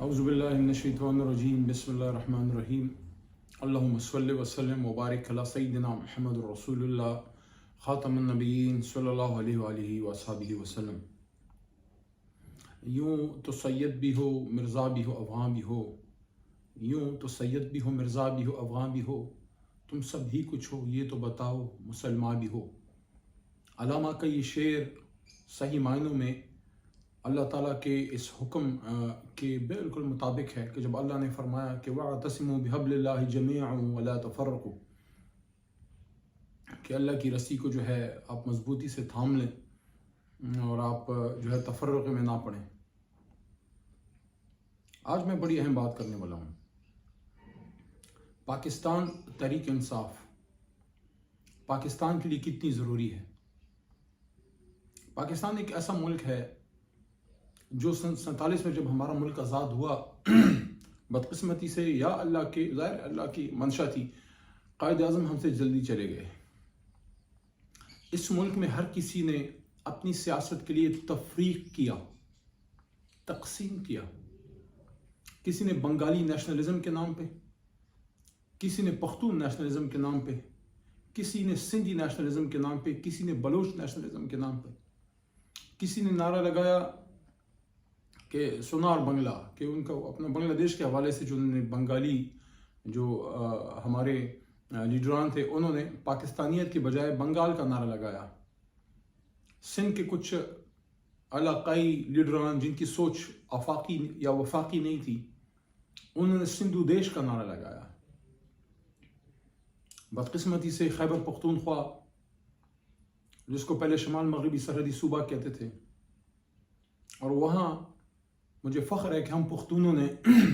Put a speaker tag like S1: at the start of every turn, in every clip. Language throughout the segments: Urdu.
S1: اعوذ باللہ من الشیطان الرجیم بسم اللہ الرحمن الرحیم اللہم صلی وسلم وبارک علی سیدنا محمد رسول اللہ خاتم النبیین صلی اللہ علیہ وآلہ وصحبہ وسلم۔ یوں تو سید بھی ہو مرزا بھی ہو افغان بھی ہو، یوں تو سید بھی ہو مرزا بھی ہو افغان بھی ہو، تم سب ہی کچھ ہو یہ تو بتاؤ مسلمان بھی ہو۔ علامہ کا یہ شعر صحیح معنوں میں اللہ تعالیٰ کے اس حکم کے بالکل مطابق ہے کہ جب اللہ نے فرمایا کہ وَاعْتَصِمُوا بِحَبْلِ اللَّهِ جَمِيعًا وَلَا تَفَرَّقُوا، کہ اللہ کی رسی کو جو ہے آپ مضبوطی سے تھام لیں اور آپ جو ہے تفرق میں نہ پڑیں۔ آج میں بڑی اہم بات کرنے والا ہوں۔ پاکستان تحریک انصاف پاکستان کے لیے کتنی ضروری ہے۔ پاکستان ایک ایسا ملک ہے جو سن 47 میں جب ہمارا ملک آزاد ہوا، بدقسمتی سے یا اللہ کے ظاہر اللہ کی منشا تھی، قائد اعظم ہم سے جلدی چلے گئے۔ اس ملک میں ہر کسی نے اپنی سیاست کے لیے تفریق کیا، تقسیم کیا۔ کسی نے بنگالی نیشنلزم کے نام پہ، کسی نے پختون نیشنلزم کے نام پہ، کسی نے سندھی نیشنلزم کے نام پہ، کسی نے بلوچ نیشنلزم کے نام پہ، کسی نے نعرہ لگایا کہ سونار بنگلہ، کہ ان کا اپنا بنگلہ دیش کے حوالے سے جو انہوں نے بنگالی جو ہمارے لیڈران تھے انہوں نے پاکستانیت کے بجائے بنگال کا نعرہ لگایا۔ سندھ کے کچھ علاقائی لیڈران جن کی سوچ آفاقی یا وفاقی نہیں تھی انہوں نے سندھو دیش کا نعرہ لگایا۔ بدقسمتی سے خیبر پختونخوا، جس کو پہلے شمال مغربی سرحدی صوبہ کہتے تھے، اور وہاں مجھے فخر ہے کہ ہم پختونوں نے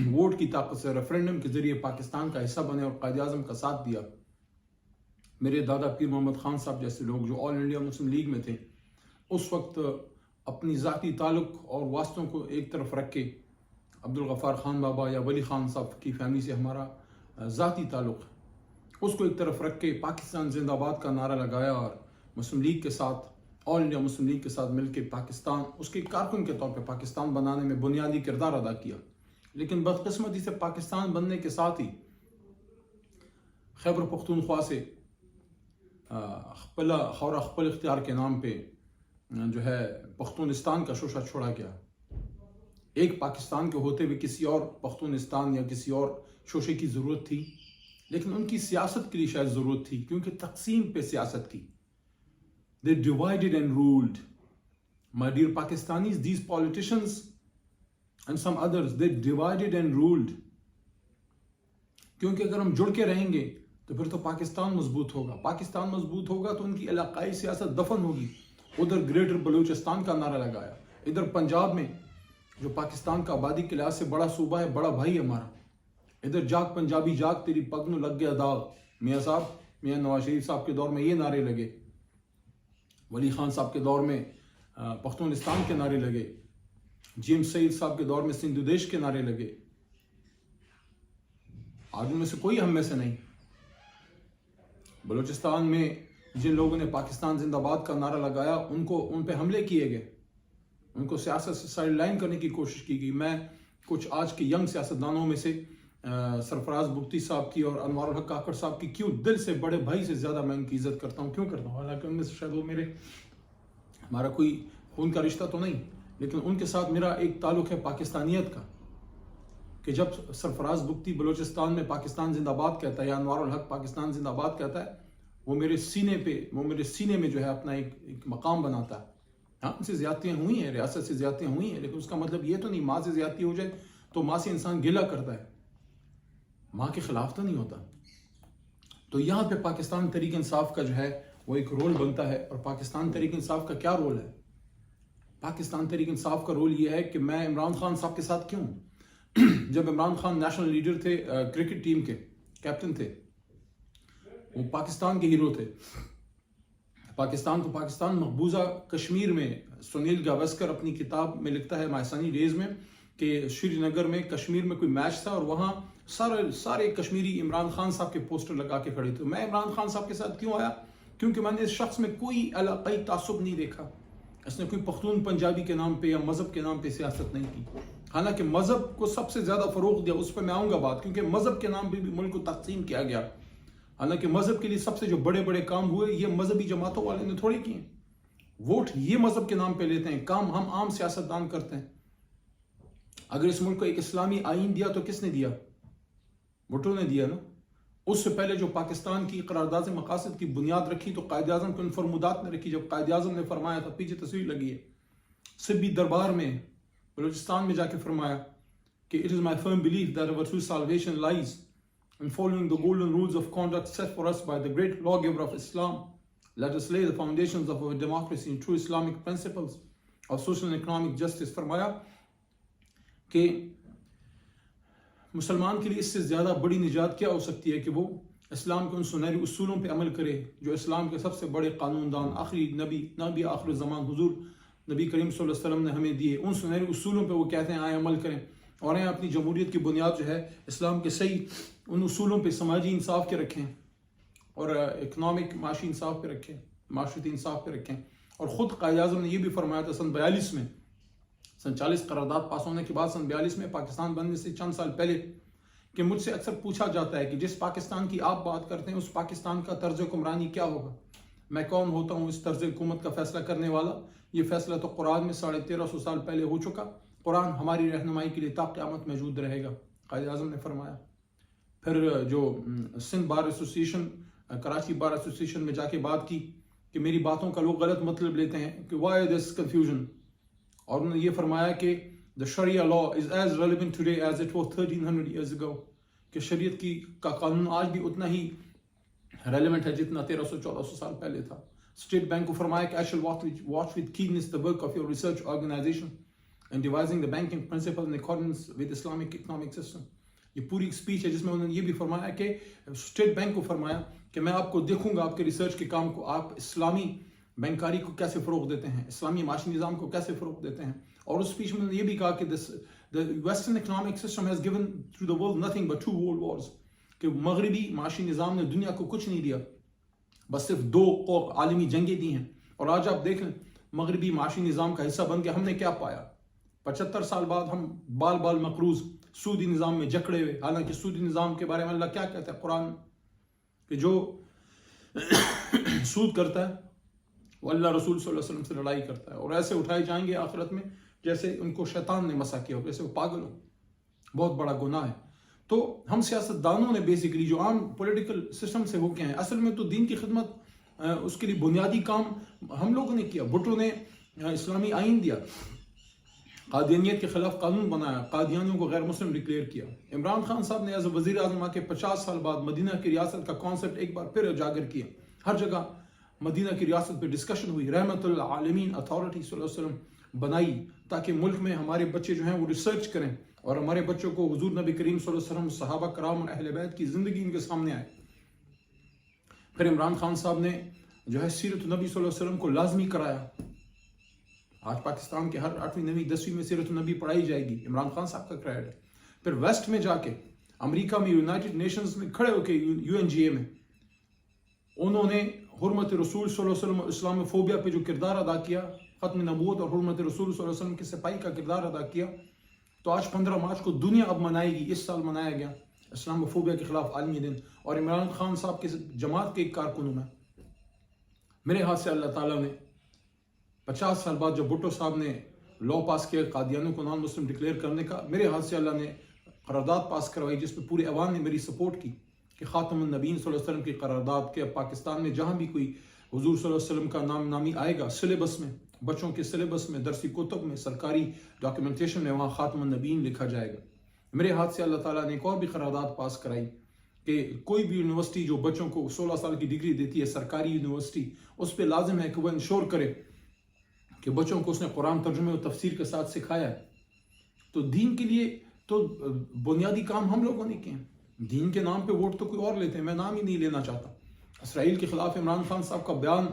S1: ووٹ کی طاقت سے ریفرینڈم کے ذریعے پاکستان کا حصہ بنے اور قائد اعظم کا ساتھ دیا۔ میرے دادا پیر محمد خان صاحب جیسے لوگ جو آل انڈیا مسلم لیگ میں تھے، اس وقت اپنی ذاتی تعلق اور واسطوں کو ایک طرف رکھ کے عبدالغفار خان بابا یا ولی خان صاحب کی فیملی سے ہمارا ذاتی تعلق، اس کو ایک طرف رکھ کے پاکستان زندہ باد کا نعرہ لگایا اور مسلم لیگ کے ساتھ، آل انڈیا مسلم لیگ کے ساتھ مل کے پاکستان، اس کے کارکن کے طور پہ پاکستان بنانے میں بنیادی کردار ادا کیا۔ لیکن بدقسمتی سے پاکستان بننے کے ساتھ ہی خیبر پختونخوا سے خورا خپل اختیار کے نام پہ جو ہے پختونستان کا شوشہ چھوڑا گیا۔ ایک پاکستان کے ہوتے ہوئے کسی اور پختونستان یا کسی اور شوشے کی ضرورت تھی، لیکن ان کی سیاست کے لیے شاید ضرورت تھی، کیونکہ تقسیم پہ سیاست کی۔ They divided and ruled. My dear Pakistanis, these politicians and some others, they divided and ruled. کیونکہ اگر ہم جڑ کے رہیں گے تو پھر تو پاکستان مضبوط ہوگا۔ پاکستان مضبوط ہوگا تو ان کی علاقائی سیاست دفن ہوگی۔ ادھر گریٹر بلوچستان کا نعرہ لگایا، ادھر پنجاب میں جو پاکستان کا آبادی کے لحاظ سے بڑا صوبہ ہے، بڑا بھائی ہمارا، ادھر جاگ پنجابی جاگ تیری پگ نو لگ گیا داغ۔ میاں صاحب، میاں نواز شریف صاحب کے دور میں یہ نعرے لگے، ولی خان صاحب کے دور میں پختونستان کے نعرے لگے، جیمز سعید صاحب کے دور میں سندھو دیش کے نعرے لگے۔ آج ان میں سے کوئی ہم میں سے نہیں۔ بلوچستان میں جن لوگوں نے پاکستان زندہ باد کا نعرہ لگایا ان پہ حملے کیے گئے، ان کو سیاست سے سائیڈ لائن کرنے کی کوشش کی گئی۔ میں کچھ آج کے ینگ سیاستدانوں میں سے سرفراز بگٹی صاحب کی اور انوار الحق کاکڑ صاحب کی کیوں دل سے بڑے بھائی سے زیادہ میں ان کی عزت کرتا ہوں۔ کیوں کرتا ہوں؟ حالانکہ ان میں سے شاید وہ ہمارا کوئی خون کا رشتہ تو نہیں، لیکن ان کے ساتھ میرا ایک تعلق ہے پاکستانیت کا، کہ جب سرفراز بگٹی بلوچستان میں پاکستان زندہ باد کہتا ہے یا انوار الحق پاکستان زندہ باد کہتا ہے، وہ میرے سینے میں جو ہے اپنا ایک مقام بناتا ہے۔ ہاں، ان سے زیادتیاں ہوئی ہیں، ریاست سے زیادتیاں ہوئی ہیں، لیکن اس کا مطلب یہ تو نہیں ماں سے زیادتی ہو جائے تو ماں سے انسان گلہ کرتا ہے، ماں کے خلاف تو نہیں ہوتا۔ تو یہاں پہ پاکستان تحریک انصاف کا جو ہے وہ ایک رول بنتا ہے۔ اور پاکستان تحریک انصاف کا کیا رول ہے؟ پاکستان تحریک انصاف کا رول یہ ہے کہ میں عمران خان صاحب کے ساتھ کیوں؟ جب عمران خان نیشنل لیڈر تھے، کرکٹ ٹیم کے کیپٹن تھے، وہ پاکستان کے ہیرو تھے۔ پاکستان مقبوضہ کشمیر میں سنیل گواسکر اپنی کتاب میں لکھتا ہے مائی سنی ڈیز میں کہ شری نگر میں کشمیر میں کوئی میچ تھا اور وہاں سارے کشمیری عمران خان صاحب کے پوسٹر لگا کے کھڑے تھے۔ میں عمران خان صاحب کے ساتھ کیوں آیا؟ کیونکہ میں نے اس شخص میں کوئی علاقائی تعصب نہیں دیکھا، اس نے کوئی پختون پنجابی کے نام پہ یا مذہب کے نام پہ سیاست نہیں کی، حالانکہ مذہب کو سب سے زیادہ فروغ دیا، اس پہ میں آؤں گا بات، کیونکہ مذہب کے نام پہ بھی ملک کو تقسیم کیا گیا. حالانکہ مذہب کے لیے سب سے جو بڑے بڑے کام ہوئے یہ مذہبی جماعتوں والے نے تھوڑے کیے. ووٹ یہ مذہب کے نام پہ لیتے ہیں، کام ہم عام سیاستدان کرتے ہیں. اگر اس ملک کو ایک اسلامی آئین دیا تو کس نے دیا؟ بھٹو نے دیا نا. اس سے پہلے جو پاکستان کی قرارداد مقاصد کی بنیاد رکھی تو قائد اعظم کے ان فرمودات نے رکھی. جب قائد اعظم نے فرمایا تھا، پیچھے تصویر لگی ہے، سبی دربار میں بلوچستان میں جا کے فرمایا کہ it is my firm belief that our true salvation lies in following the golden rules of conduct set for us by the great lawgiver of Islam. Let us lay the foundations of our democracy in true Islamic principles of social and economic justice. فرمایا کہ مسلمان کے لیے اس سے زیادہ بڑی نجات کیا ہو سکتی ہے کہ وہ اسلام کے ان سنہری اصولوں پہ عمل کرے جو اسلام کے سب سے بڑے قانون دان آخری نبی آخر الزمان حضور نبی کریم صلی اللہ علیہ وسلم نے ہمیں دیے. ان سنہری اصولوں پہ وہ کہتے ہیں آئیں عمل کریں، اور آئیں اپنی جمہوریت کی بنیاد جو ہے اسلام کے صحیح ان اصولوں پہ سماجی انصاف کے رکھیں اور اکنامک معاشی انصاف پہ رکھیں، معاشرتی انصاف پہ رکھیں. اور خود قائد اعظم نے یہ بھی فرمایا تھا سن 42 میں، سن 40 قرارداد پاس ہونے کے بعد سن 42 میں پاکستان بننے سے چند سال پہلے، کہ مجھ سے اکثر پوچھا جاتا ہے کہ جس پاکستان کی آپ بات کرتے ہیں اس پاکستان کا طرز حکمرانی کیا ہوگا؟ میں کون ہوتا ہوں اس طرز حکومت کا فیصلہ کرنے والا؟ یہ فیصلہ تو قرآن میں 1350 سال پہلے ہو چکا. قرآن ہماری رہنمائی کے لیے تا قیامت موجود رہے گا، قائد اعظم نے فرمایا. پھر جو Sindh bar association, Karachi bar association میں جا کے بات کی کہ میری باتوں کا لوگ غلط مطلب لیتے ہیں کہ وائی دس کنفیوژن، اور انہوں نے یہ فرمایا کہ the Sharia law is as relevant today as it was 1300 years ago، کہ شریعت کا قانون آج بھی اتنا ہی ریلیونٹ ہے جتنا 1300-1400 سال پہلے تھا. اسٹیٹ بینک کو فرمایا کہ I shall watch with keenness the work of your research organization in devising the banking principles in accordance with Islamic economic system. یہ پوری ایک اسپیچ ہے جس میں انہوں نے یہ بھی فرمایا کہ اسٹیٹ بینک کو فرمایا کہ میں آپ کو دیکھوں گا آپ کے ریسرچ کے کام کو، آپ اسلامی بینکاری کو کیسے فروغ دیتے ہیں، اسلامی معاشی نظام کو کیسے فروغ دیتے ہیں. اور اس اسپیچ میں یہ بھی کہا کہ the Western economic system has given to the world nothing but 2 world wars، کہ مغربی معاشی نظام نے دنیا کو کچھ نہیں دیا، بس صرف 2 عالمی جنگیں دی ہیں. اور آج آپ دیکھ لیں مغربی معاشی نظام کا حصہ بن کے ہم نے کیا پایا؟ 75 سال بعد ہم بال مقروض سودی نظام میں جکڑے ہوئے. حالانکہ سودی نظام کے بارے میں اللہ کیا کہتا ہے قرآن، کہ جو سود کرتا ہے وہ اللہ رسول صلی اللہ علیہ وسلم سے لڑائی کرتا ہے، اور ایسے اٹھائے جائیں گے آخرت میں جیسے ان کو شیطان نے مسا کیا ہو، جیسے وہ پاگل ہو. بہت بڑا گناہ ہے. تو ہم سیاستدانوں نے بیسیکلی جو عام پولیٹیکل سسٹم سے ہو کے ہیں، اصل میں تو دین کی خدمت اس کے لیے بنیادی کام ہم لوگوں نے کیا. بھٹو نے اسلامی آئین دیا، قادیانیت کے خلاف قانون بنایا، قادیانیوں کو غیر مسلم ڈکلیئر کیا. عمران خان صاحب نے ایز اے وزیر اعظم کے 50 سال بعد مدینہ کی ریاست کا کانسیپٹ ایک بار پھر اجاگر کیا. ہر جگہ مدینہ کی ریاست پہ ڈسکشن ہوئی. رحمت العالمین اتھارٹی صلی اللہ علیہ وسلم بنائی تاکہ ملک میں ہمارے بچے جو ہیں وہ ریسرچ کریں اور ہمارے بچوں کو حضور نبی کریم صلی اللہ علیہ وسلم، صحابہ کرام اور اہل بیت کی زندگی ان کے سامنے آئے. پھر عمران خان صاحب نے جو ہے سیرت النبی صلی اللہ علیہ وسلم کو لازمی کرایا. آج پاکستان کے ہر 8ویں 9ویں 10ویں میں سیرت النبی پڑھائی جائے گی، عمران خان صاحب کا کریڈٹ ہے. پھر ویسٹ میں جا کے امریکہ میں یونائٹڈ نیشنز میں کھڑے ہو کے UNGA میں انہوں نے حرمت رسول صلی اللہ علیہ وسلم اسلام فوبیا پہ جو کردار ادا کیا، ختم نبوت اور حرمت رسول صلی اللہ علیہ وسلم کے سپاہی کا کردار ادا کیا. تو آج 15 مارچ کو دنیا اب منائے گی، اس سال منایا گیا اسلام فوبیا کے خلاف عالمی دن. اور عمران خان صاحب کے جماعت کے ایک کارکنوں میں میرے ہاتھ سے اللہ تعالیٰ نے 50 سال بعد جب بھٹو صاحب نے لا پاس کیا قادیانیوں کو نان مسلم ڈکلیئر کرنے کا، میرے ہاتھ سے اللہ نے قرارداد پاس کروائی جس پہ پورے عوام نے میری سپورٹ کی کہ خاتم النبیین صلی اللہ علیہ وسلم کی قرارداد کے پاکستان میں جہاں بھی کوئی حضور صلی اللہ علیہ وسلم کا نام نامی آئے گا، سلیبس میں، بچوں کے سلیبس میں، درسی کتب میں، سرکاری ڈاکیومنٹیشن میں، وہاں خاتم النبیین لکھا جائے گا. میرے ہاتھ سے اللہ تعالیٰ نے ایک اور بھی قرارداد پاس کرائی کہ کوئی بھی یونیورسٹی جو بچوں کو 16 سال کی ڈگری دیتی ہے، سرکاری یونیورسٹی، اس پہ لازم ہے کہ وہ انشور کرے کہ بچوں کو اس نے قرآن ترجمے و تفسیر کے ساتھ سکھایا ہے. تو دین کے لیے تو بنیادی کام ہم لوگوں نے کیے ہیں. دین کے نام پہ ووٹ تو کوئی اور لیتے ہیں، میں نام ہی نہیں لینا چاہتا. اسرائیل کے خلاف عمران خان صاحب کا بیان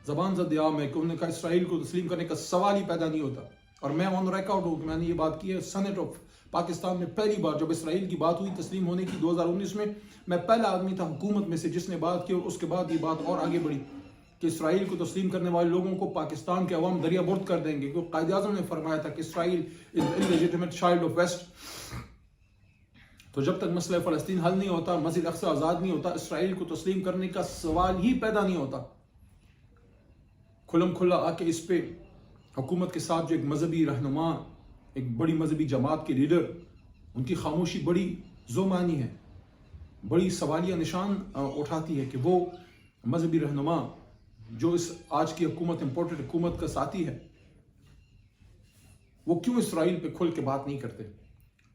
S1: زبان زدیام ہے کہ انہوں نے کہا اسرائیل کو تسلیم کرنے کا سوال ہی پیدا نہیں ہوتا. اور میں آن ریکارڈ ہوں کہ میں نے یہ بات کی ہے سینٹ آف پاکستان میں پہلی بار جب اسرائیل کی بات ہوئی تسلیم ہونے کی 2019 میں پہلا آدمی تھا حکومت میں سے جس نے بات کی، اور اس کے بعد یہ بات اور آگے بڑھی کہ اسرائیل کو تسلیم کرنے والے لوگوں کو پاکستان کے عوام دریا برد کر دیں گے، کیونکہ قائد اعظم نے فرمایا تھا کہ اسرائیل از the illegitimate child of West. تو جب تک مسئلہ فلسطین حل نہیں ہوتا، مسجد اقصی آزاد نہیں ہوتا، اسرائیل کو تسلیم کرنے کا سوال ہی پیدا نہیں ہوتا. کھلم کھلا آ کے اس پہ حکومت کے ساتھ جو ایک مذہبی رہنما، ایک بڑی مذہبی جماعت کے لیڈر، ان کی خاموشی بڑی ذومعنی ہے، بڑی سوالیہ نشان اٹھاتی ہے کہ وہ مذہبی رہنما جو اس آج کی حکومت امپورٹڈ حکومت کا ساتھی ہے، وہ کیوں اسرائیل پہ کھل کے بات نہیں کرتے.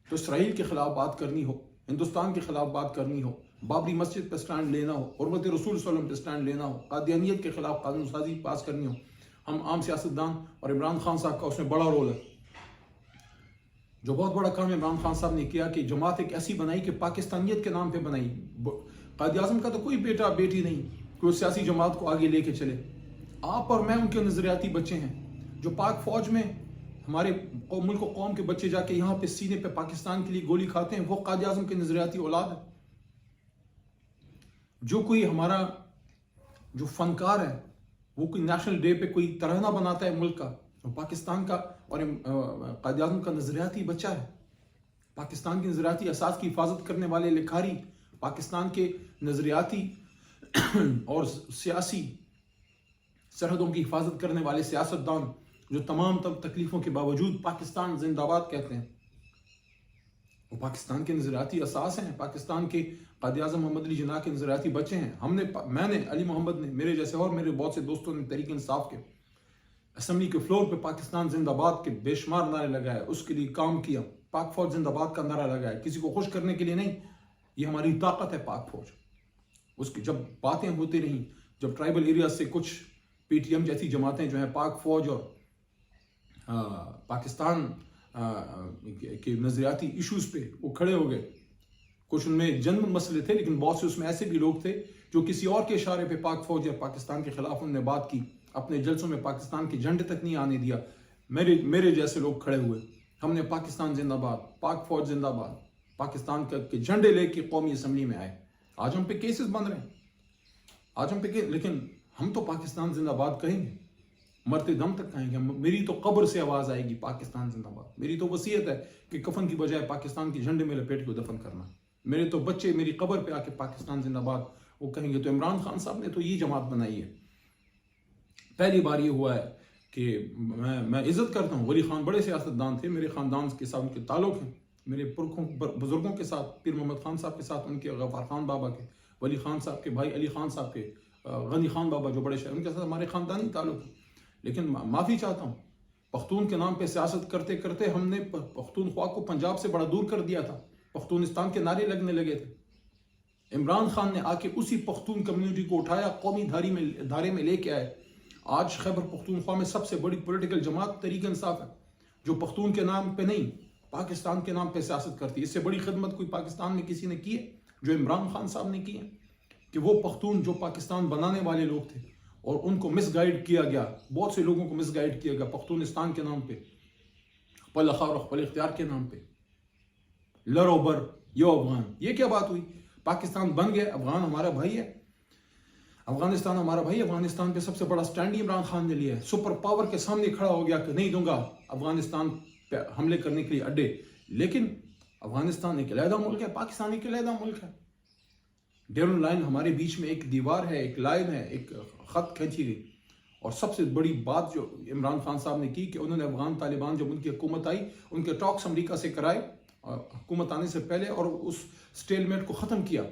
S1: تو اسرائیل کے خلاف بات کرنی ہو، ہندوستان کے خلاف بات کرنی ہو، بابری مسجد پہ سٹینڈ لینا ہو، حرمت رسول صلی اللہ علیہ وسلم پہ سٹینڈ لینا ہو، قادیانیت کے خلاف قانون سازی پاس کرنی ہو، ہم عام سیاستدان اور عمران خان صاحب کا اس میں بڑا رول ہے. جو بہت بڑا کام عمران خان صاحب نے کیا کہ جماعت ایک ایسی بنائی کہ پاکستانیت کے نام پہ بنائی. قائد اعظم کا تو کوئی بیٹا بیٹی نہیں کہ وہ سیاسی جماعت کو آگے لے کے چلے. آپ اور میں ان کے نظریاتی بچے ہیں. جو پاک فوج میں ہمارے ملک و قوم کے بچے جا کے یہاں پہ سینے پہ پاکستان کے لیے گولی کھاتے ہیں، وہ قائد اعظم کے نظریاتی اولاد ہے. جو کوئی ہمارا جو فنکار ہے وہ کوئی نیشنل ڈے پہ کوئی ترانہ بناتا ہے ملک کا، وہ پاکستان کا اور قائد اعظم کا نظریاتی بچہ ہے. پاکستان کی نظریاتی اساس کی حفاظت کرنے والے لکھاری، پاکستان کے نظریاتی اور سیاسی سرحدوں کی حفاظت کرنے والے سیاستدان جو تمام تکلیفوں کے باوجود پاکستان زندہ باد کہتے ہیں، وہ پاکستان کے نظریاتی اساس ہیں. پاکستان کے قائد اعظم محمد علی جناح کے نظریاتی بچے ہیں. میں نے علی محمد نے، میرے جیسے اور میرے بہت سے دوستوں نے تحریک انصاف کے اسمبلی کے فلور پہ پاکستان زندہ باد کے بے شمار نعرے لگائے، اس کے لیے کام کیا. پاک فوج زندہ باد کا نعرہ لگایا، کسی کو خوش کرنے کے لیے نہیں. یہ ہماری طاقت ہے پاک فوج. اس کی جب باتیں ہوتی رہیں، جب ٹرائبل ایریا سے کچھ پی ٹی ایم جیسی جماعتیں جو ہیں پاک فوج اور پاکستان کے نظریاتی ایشوز پہ وہ کھڑے ہو گئے. کچھ ان میں جنم مسئلے تھے، لیکن بہت سے اس میں ایسے بھی لوگ تھے جو کسی اور کے اشارے پہ پاک فوج یا پاکستان کے خلاف انہوں نے بات کی. اپنے جلسوں میں پاکستان کے جھنڈے تک نہیں آنے دیا. میرے جیسے لوگ کھڑے ہوئے، ہم نے پاکستان زندہ باد، پاک فوج زندہ باد، پاکستان کے جھنڈے لے کے قومی اسمبلی میں آئے. آج ہم پہ کیسز بن رہے ہیں، آج ہم پہ لیکن ہم تو پاکستان زندہ باد کہیں گے، مرتے دم تک کہیں گے. میری تو قبر سے آواز آئے گی پاکستان زندہ باد. میری تو وصیت ہے کہ کفن کی بجائے پاکستان کے جھنڈے میں لپیٹ کو دفن کرنا. میرے تو بچے میری قبر پہ آ کے پاکستان زندہ باد وہ کہیں گے. تو عمران خان صاحب نے تو یہ جماعت بنائی ہے. پہلی بار یہ ہوا ہے کہ میں عزت کرتا ہوں. ولی خان بڑے سیاستدان تھے، میرے خاندان کے ساتھ ان کے تعلق ہیں، میرے پرکھوں بزرگوں کے ساتھ، پیر محمد خان صاحب کے ساتھ، ان کے غفار خان بابا کے، ولی خان صاحب کے بھائی علی خان صاحب کے، غنی خان بابا جو بڑے شہر، ان کے ساتھ ہمارے خاندانی تعلق ہیں. لیکن معافی چاہتا ہوں، پختون کے نام پہ سیاست کرتے کرتے ہم نے پختونخوا کو پنجاب سے بڑا دور کر دیا تھا. پختونستان کے نعرے لگنے لگے تھے. عمران خان نے آ کے اسی پختون کمیونٹی کو اٹھایا، قومی دھارے میں لے کے آئے. آج خیبر پختونخوا میں سب سے بڑی پولیٹیکل جماعت تحریک انصاف ہے، جو پختون کے نام پہ نہیں، پاکستان کے نام پہ سیاست کرتی ہے. اس سے بڑی خدمت کوئی پاکستان میں کسی نے کی ہے جو عمران خان صاحب نے کی ہے؟ کہ وہ پختون جو پاکستان بنانے والے لوگ تھے اور ان کو مس گائیڈ کیا گیا، بہت سے لوگوں کو مس گائیڈ کیا گیا پختونستان کے نام پہ، پل اخار پل اختیار کے نام پہ. لرو بر یو افغان، یہ کیا بات ہوئی؟ پاکستان بن گیا، افغان ہمارا بھائی ہے، افغانستان ہمارا بھائی. افغانستان پہ سب سے بڑا سٹینڈ عمران خان نے لیا ہے. سپر پاور کے سامنے کھڑا ہو گیا کہ نہیں دوں گا افغانستان پہ حملے کرنے کے لیے اڈے. لیکن افغانستان ایک علیحدہ ملک ہے، پاکستان ایک علیحدہ ملک ہے. ڈیرن لائن ہمارے بیچ میں ایک دیوار ہے، ایک لائن ہے، ایک خط کھینچی گئی. اور سب سے بڑی بات جو عمران خان صاحب نے کی کہ انہوں نے افغان طالبان جب ان کی حکومت آئی، ان کے ٹاکس امریکہ سے کرائے حکومت آنے سے پہلے، اور اس سٹیل میٹ کو ختم کیا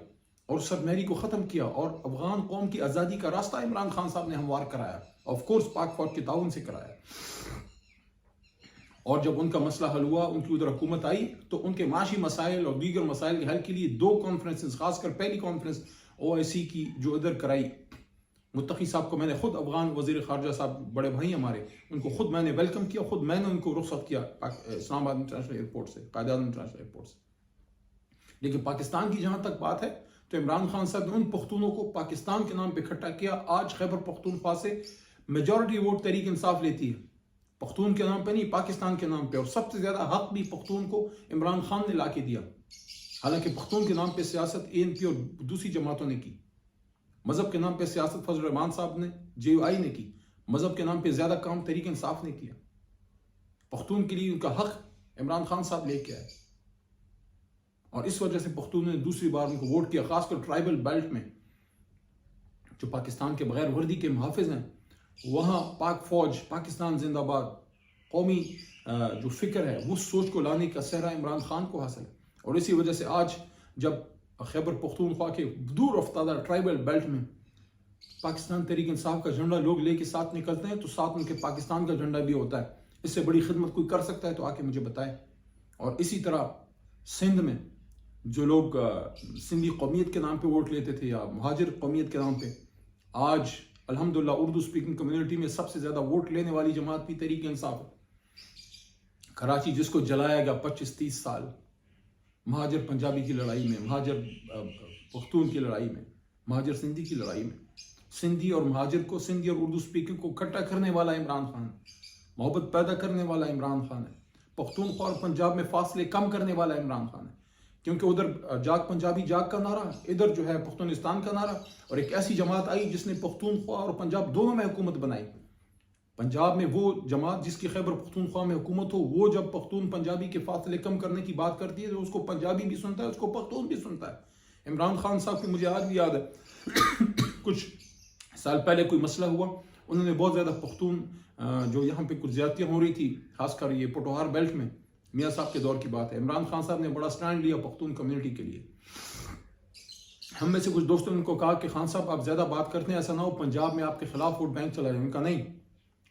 S1: اور سرمہری کو ختم کیا، اور افغان قوم کی آزادی کا راستہ عمران خان صاحب نے ہموار کرایا. آف کورس پاک فوج کے تعاون سے کرایا. اور جب ان کا مسئلہ حل ہوا، ان کی ادھر حکومت آئی، تو ان کے معاشی مسائل اور دیگر مسائل کے حل کے لیے 2 کانفرنسز، خاص کر پہلی کانفرنس OIC کی جو ادھر کرائی، متقی صاحب کو میں نے خود، افغان وزیر خارجہ صاحب بڑے بھائی ہمارے، ان کو خود میں نے ویلکم کیا، خود میں نے ان کو رخصت کیا اسلام آباد انٹرنیشنل ایئرپورٹ سے، قائد اعظم انٹرنیشنل ایئرپورٹ سے. لیکن پاکستان کی جہاں تک بات ہے تو عمران خان صاحب نے ان پختونوں کو پاکستان کے نام پہ اکٹھا کیا. آج خیبر پختونخوا سے میجورٹی ووٹ تحریک انصاف لیتی ہے، پختون کے نام پہ نہیں، پاکستان کے نام پہ. اور سب سے زیادہ حق بھی پختون کو عمران خان نے لا کے دیا، حالانکہ پختون کے نام پہ سیاست ANP اور دوسری جماعتوں نے کی. مذہب کے نام پہ سیاست فضل الرحمان صاحب نے JUI نے کی، مذہب کے نام پہ زیادہ کام تحریک انصاف نے کیا. پختون کے لیے ان کا حق عمران خان صاحب لے کے آئے، اور اس وجہ سے پختون نے دوسری بار ان کو ووٹ کیا. خاص کر ٹرائبل بیلٹ میں جو پاکستان کے بغیر وردی کے محافظ ہیں، وہاں پاک فوج، پاکستان زندہ باد، قومی جو فکر ہے وہ سوچ کو لانے کا سہرا عمران خان کو حاصل ہے. اور اسی وجہ سے آج جب خیبر پختونخوا کے دور افتادہ ٹرائبل بیلٹ میں پاکستان تحریک انصاف کا جھنڈا لوگ لے کے ساتھ نکلتے ہیں تو ساتھ ان کے پاکستان کا جھنڈا بھی ہوتا ہے. اس سے بڑی خدمت کوئی کر سکتا ہے تو آ کے مجھے بتائے. اور اسی طرح سندھ میں جو لوگ سندھی قومیت کے نام پہ ووٹ لیتے تھے یا مہاجر قومیت کے نام پہ، آج الحمدللہ اردو سپیکنگ کمیونٹی میں سب سے زیادہ ووٹ لینے والی جماعت بھی تحریک انصاف ہے. کراچی جس کو جلایا گیا 25-30 سال مہاجر پنجابی کی لڑائی میں، مہاجر پختون کی لڑائی میں، مہاجر سندھی کی لڑائی میں، سندھی اور مہاجر کو، سندھی اور اردو سپیکنگ کو اکٹھا کرنے والا عمران خان ہے، محبت پیدا کرنے والا عمران خان ہے. پختونخوا اور پنجاب میں فاصلے کم کرنے والا عمران خان ہے، کیونکہ ادھر جاگ پنجابی جاگ کا نعرہ، ادھر جو ہے پختونستان کا نعرہ، اور ایک ایسی جماعت آئی جس نے پختونخوا اور پنجاب دونوں میں حکومت بنائی. پنجاب میں وہ جماعت جس کی خیبر پختونخوا میں حکومت ہو، وہ جب پختون پنجابی کے فاصلے کم کرنے کی بات کرتی ہے تو اس کو پنجابی بھی سنتا ہے، اس کو پختون بھی سنتا ہے. عمران خان صاحب کی مجھے آج بھی یاد ہے کچھ سال پہلے کوئی مسئلہ ہوا، انہوں نے بہت زیادہ پختون جو یہاں پہ کچھ زیادتیاں ہو رہی تھی، خاص کر یہ پٹوہار بیلٹ میں، میاں صاحب کے دور کی بات ہے، عمران خان صاحب نے بڑا سٹینڈ لیا پختون کمیونٹی کے لیے. ہم میں سے کچھ دوستوں نے ان کو کہا کہ خان صاحب آپ زیادہ بات کرتے ہیں، ایسا نہ ہو پنجاب میں آپ کے خلاف ووٹ بینک چلا جائے. ان کا نہیں،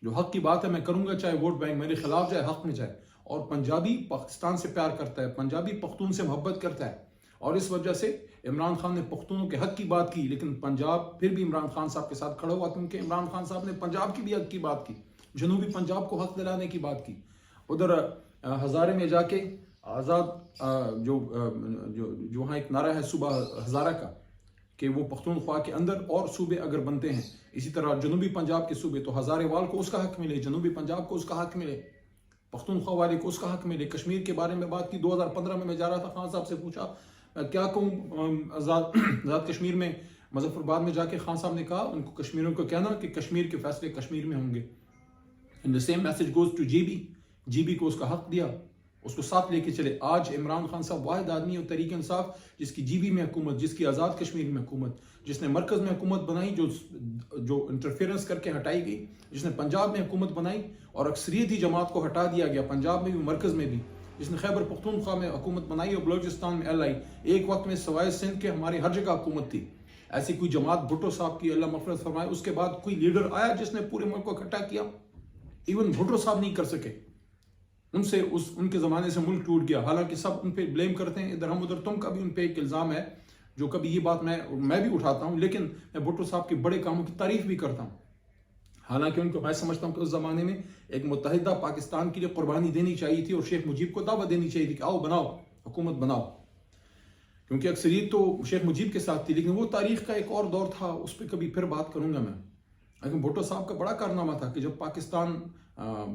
S1: جو حق کی بات ہے میں کروں گا، چاہے ووٹ بینک میرے خلاف جائے، حق میں جائے. اور پنجابی پاکستان سے پیار کرتا ہے، پنجابی پختون سے محبت کرتا ہے، اور اس وجہ سے عمران خان نے پختونوں کے حق کی بات کی، لیکن پنجاب پھر بھی عمران خان صاحب کے ساتھ کھڑا ہوا، کیونکہ عمران خان صاحب نے پنجاب کی بھی حق کی بات کی، جنوبی پنجاب کو حق دلانے کی بات کی. ادھر ہزارے میں جا کے آزاد جو وہاں ایک نعرہ ہے صوبہ ہزارہ کا کہ وہ پختونخوا کے اندر اور صوبے اگر بنتے ہیں، اسی طرح جنوبی پنجاب کے صوبے، تو ہزارے وال کو اس کا حق ملے، جنوبی پنجاب کو اس کا حق ملے، پختونخوا والے کو اس کا حق ملے. کشمیر کے بارے میں بات کی 2015 میں جا رہا تھا، خان صاحب سے پوچھا میں کیا کہوں آزاد کشمیر میں، مظفر آباد میں جا کے خان صاحب نے کہا ان کو کشمیریوں کو کہنا کہ کشمیر کے فیصلے کشمیر میں ہوں گے. And the same message goes to GB کو اس کا حق دیا، اس کو ساتھ لے کے چلے. آج عمران خان صاحب واحد آدمی اور تحریک انصاف جس کی GB میں حکومت، جس کی آزاد کشمیر میں حکومت، جس نے مرکز میں حکومت بنائی جو انٹرفیئرنس کر کے ہٹائی گئی، جس نے پنجاب میں حکومت بنائی اور اکثریتی جماعت کو ہٹا دیا گیا پنجاب میں بھی مرکز میں بھی، جس نے خیبر پختونخوا میں حکومت بنائی اور بلوچستان میں LI، ایک وقت میں سوائے سندھ کے ہماری ہر جگہ حکومت تھی. ایسی کوئی جماعت بھٹو صاحب کی اللہ مغفرت فرمائے، اس کے بعد کوئی لیڈر آیا جس نے پورے ملک کو اکٹھا کیا؟ ایون بھٹو صاحب نہیں کر سکے. ان کے زمانے سے ملک ٹوٹ گیا. حالانکہ سب ان پہ بلیم کرتے ہیں، ادھر ہم ادھر تم کا بھی ان پہ ایک الزام ہے، جو کبھی یہ بات میں بھی اٹھاتا ہوں، لیکن میں بھٹو صاحب کے بڑے کاموں کی تعریف بھی کرتا ہوں. حالانکہ ان کو میں سمجھتا ہوں کہ اس زمانے میں ایک متحدہ پاکستان کے لیے قربانی دینی چاہیے تھی اور شیخ مجیب کو دعوت دینی چاہیے تھی کہ آؤ بناؤ حکومت بناؤ، کیونکہ اکثریت تو شیخ مجیب کے ساتھ تھی. لیکن وہ تاریخ کا ایک اور دور تھا، اس پہ کبھی پھر بات کروں گا میں. لیکن بھٹو صاحب کا بڑا کارنامہ تھا کہ جب پاکستان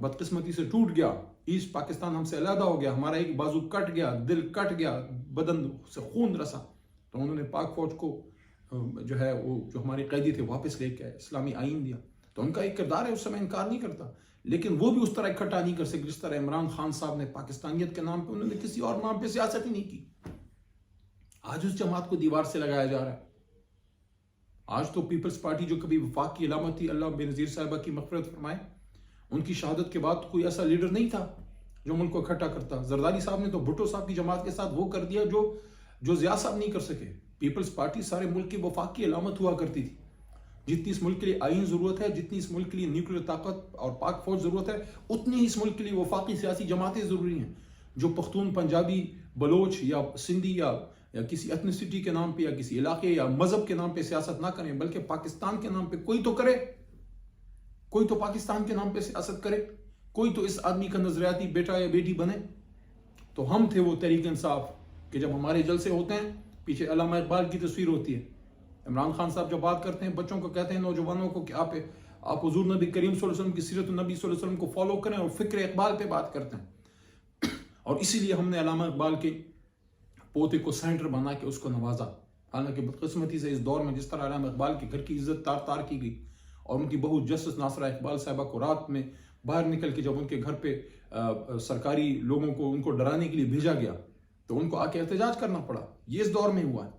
S1: بدقسمتی سے ٹوٹ گیا، ایسٹ پاکستان ہم سے علیحدہ ہو گیا، ہمارا ایک بازو کٹ گیا، دل کٹ گیا، بدن سے خون رسا، تو انہوں نے پاک فوج کو جو ہے وہ جو ہمارے قیدی تھے واپس لے کے آئے، اسلامی آئین دیا. تو ان کا ایک کردار ہے، اس سے میں انکار نہیں کرتا، لیکن وہ بھی اس طرح اکٹھا نہیں کر سکے جس طرح عمران خان صاحب نے پاکستانیت کے نام پہ، انہوں نے کسی اور نام پہ سیاست ہی نہیں کی. آج اس جماعت کو دیوار سے لگایا جا رہا ہے. آج تو پیپلز پارٹی جو کبھی وفاق کی علامت تھی، اللہ بے نظیر صاحبہ کی مغفرت فرمائے، ان کی شہادت کے بعد کوئی ایسا لیڈر نہیں تھا جو ملک کو اکٹھا کرتا. زرداری صاحب نے تو بھٹو صاحب کی جماعت کے ساتھ وہ کر دیا جو ضیاء صاحب نہیں کر سکے. پیپلز پارٹی سارے ملک کے وفاق کی علامت ہوا کرتی تھی. جتنی اس ملک کے لیے آئین ضرورت ہے، جتنی اس ملک کے لیے نیوکلیر طاقت اور پاک فوج ضرورت ہے، اتنی ہی اس ملک کے لیے وفاقی سیاسی جماعتیں ضروری ہیں، جو پختون، پنجابی، بلوچ یا سندھی یا کسی ایتھنسٹی کے نام پہ یا کسی علاقے یا مذہب کے نام پہ سیاست نہ کریں، بلکہ پاکستان کے نام پہ کوئی تو کرے، کوئی تو پاکستان کے نام پہ سیاست کرے، کوئی تو اس آدمی کا نظریاتی بیٹا یا بیٹی بنے. تو ہم تھے وہ تحریک انصاف کہ جب ہمارے جلسے ہوتے ہیں پیچھے علامہ اقبال کی تصویر ہوتی ہے. عمران خان صاحب جب بات کرتے ہیں، بچوں کو کہتے ہیں، نوجوانوں کو کہ آپ حضور نبی کریم صلی اللہ علیہ وسلم کی سیرت النبی صلی اللہ علیہ وسلم کو فالو کریں اور فکر اقبال پہ بات کرتے ہیں. اور اسی لیے ہم نے علامہ اقبال کے پوتے کو سینٹر بنا کے اس کو نوازا. حالانکہ بدقسمتی سے اس دور میں جس طرح علامہ اقبال کے گھر کی عزت تار تار کی گئی اور ان کی بہو جسٹس ناصرہ اقبال صاحبہ کو رات میں باہر نکل کے جب ان کے گھر پہ سرکاری لوگوں کو ان کو ڈرانے کے لیے بھیجا گیا تو ان کو آ کے احتجاج کرنا پڑا. یہ اس دور میں ہوا ہے.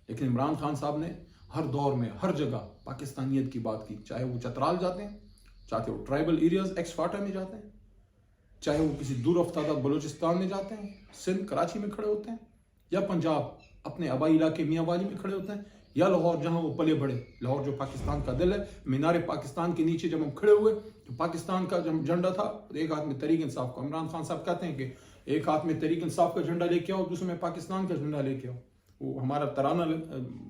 S1: لیکن عمران خان صاحب نے ہر دور میں ہر جگہ پاکستانیت کی بات کی, چاہے وہ چترال جاتے ہیں, چاہے وہ ٹرائبل ایریاز ایکس فاٹا میں جاتے ہیں, چاہے وہ کسی دور افتادہ بلوچستان میں جاتے ہیں, سندھ کراچی میں کھڑے ہوتے ہیں, یا پنجاب اپنے آبائی علاقے میاں والی میں کھڑے ہوتے ہیں, یا لاہور جہاں وہ پلے بڑھے, لاہور جو پاکستان کا دل ہے. مینار پاکستان کے نیچے جب ہم کھڑے ہوئے تو پاکستان کا جب جھنڈا تھا ایک ہاتھ میں تحریک انصاف کا, عمران خان صاحب کہتے ہیں کہ ایک ہاتھ میں تحریک انصاف کا جھنڈا لے کے آؤ, دوسرے میں پاکستان کا جھنڈا لے کے آؤ. وہ ہمارا ترانہ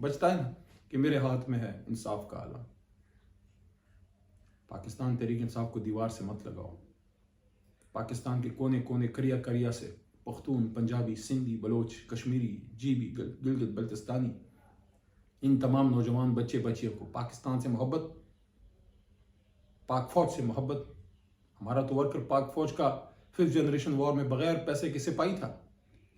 S1: بجتا ہے نا کہ میرے ہاتھ میں ہے انصاف کا آلہ. پاکستان تحریک انصاف کو دیوار سے مت لگاؤ. پاکستان کے کونے کونے کریا کریا سے پختون, پنجابی, سندھی, بلوچ, کشمیری, جیبی, گلگت بلتستانی, ان تمام نوجوان بچے بچیوں کو پاکستان سے محبت, پاک فوج سے محبت. ہمارا تو ورکر پاک فوج کا 5th جنریشن وار میں بغیر پیسے کے سپاہی تھا.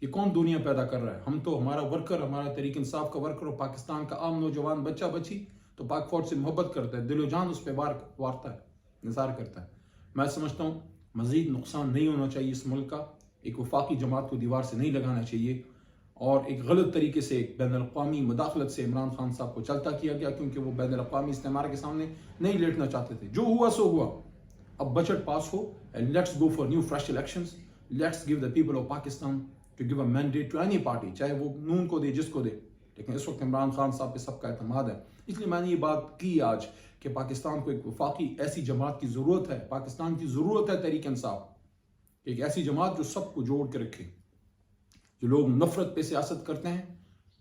S1: یہ کون دنیا پیدا کر رہا ہے؟ ہم تو, ہمارا ورکر, ہمارا تحریک انصاف کا ورکر اور پاکستان کا عام نوجوان بچہ بچی تو پاک فوج سے محبت کرتا ہے, دل و جان اس پہ وارتا ہے, نثار کرتا ہے. میں سمجھتا ہوں مزید نقصان نہیں ہونا چاہیے اس ملک کا. ایک وفاقی جماعت کو دیوار سے نہیں لگانا چاہیے, اور ایک غلط طریقے سے ایک بین الاقوامی مداخلت سے عمران خان صاحب کو چلتا کیا گیا, کیونکہ وہ بین الاقوامی استعمار کے سامنے نہیں لیٹنا چاہتے تھے. جو ہوا سو ہوا. اب budget pass who and let's go for new fresh elections. Let's give the people of Pakistan to give a mandate to any party, چاہے وہ نون کو دے, جس کو دے. لیکن اس وقت عمران خان صاحب پہ سب کا اعتماد ہے. اس لیے میں نے یہ بات کی آج کہ پاکستان کو ایک وفاقی ایسی جماعت کی ضرورت ہے. پاکستان کی ضرورت ہے تحریک انصاف, ایک ایسی جماعت جو سب کو جوڑ کے رکھے. جو لوگ نفرت پہ سیاست کرتے ہیں,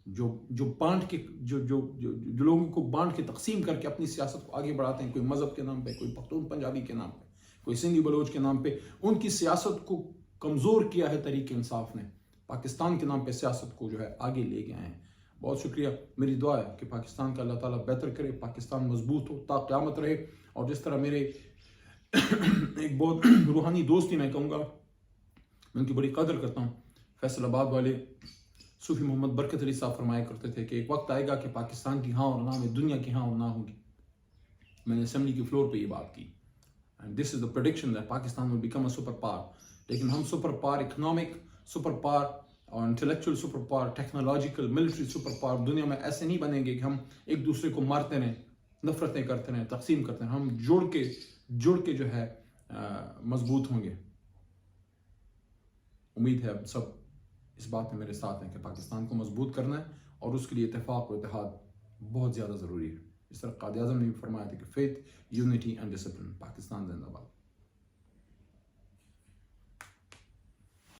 S1: جو بانٹ کے جو لوگوں کو بانٹ کے تقسیم کر کے اپنی سیاست کو آگے بڑھاتے ہیں, کوئی مذہب کے نام پہ, کوئی پختون پنجابی کے نام پہ, کوئی سندھی بلوچ کے نام پہ, ان کی سیاست کو کمزور کیا ہے تحریک انصاف نے. پاکستان کے نام پہ سیاست کو جو ہے آگے لے گئے ہیں. بہت شکریہ. میری دعا ہے کہ پاکستان کا اللہ تعالیٰ بہتر کرے, پاکستان مضبوط ہو تا قیامت رہے. اور جس طرح میرے ایک بہت روحانی دوست ہی میں کہوں گا, میں ان کی بڑی قدر کرتا ہوں, فیصل آباد والے صوفی محمد برکت علی صاحب فرمایا کرتے تھے کہ ایک وقت آئے گا کہ پاکستان کی ہاں اور نہ میں دنیا کی ہاں اور نہ ہوگی. میں نے اسمبلی کی فلور پہ یہ بات کی. And this is the prediction that Pakistan will become a superpower. لیکن ہم superpower, economic superpower اور intellectual superpower, technological, military superpower دنیا میں ایسے نہیں بنیں گے کہ ہم ایک دوسرے کو مارتے رہیں, نفرتیں کرتے رہیں, تقسیم کرتے رہیں. ہم جڑ کے جو ہے مضبوط ہوں گے. امید ہے اب سب اس بات میں میرے ساتھ ہیں کہ پاکستان کو مضبوط کرنا ہے اور اس کے لیے اتفاق و اتحاد بہت زیادہ ضروری ہے. اس طرح قائد اعظم نے بھی فرمایا تھا کہ faith, unity and discipline. Pakistan زندہ باد.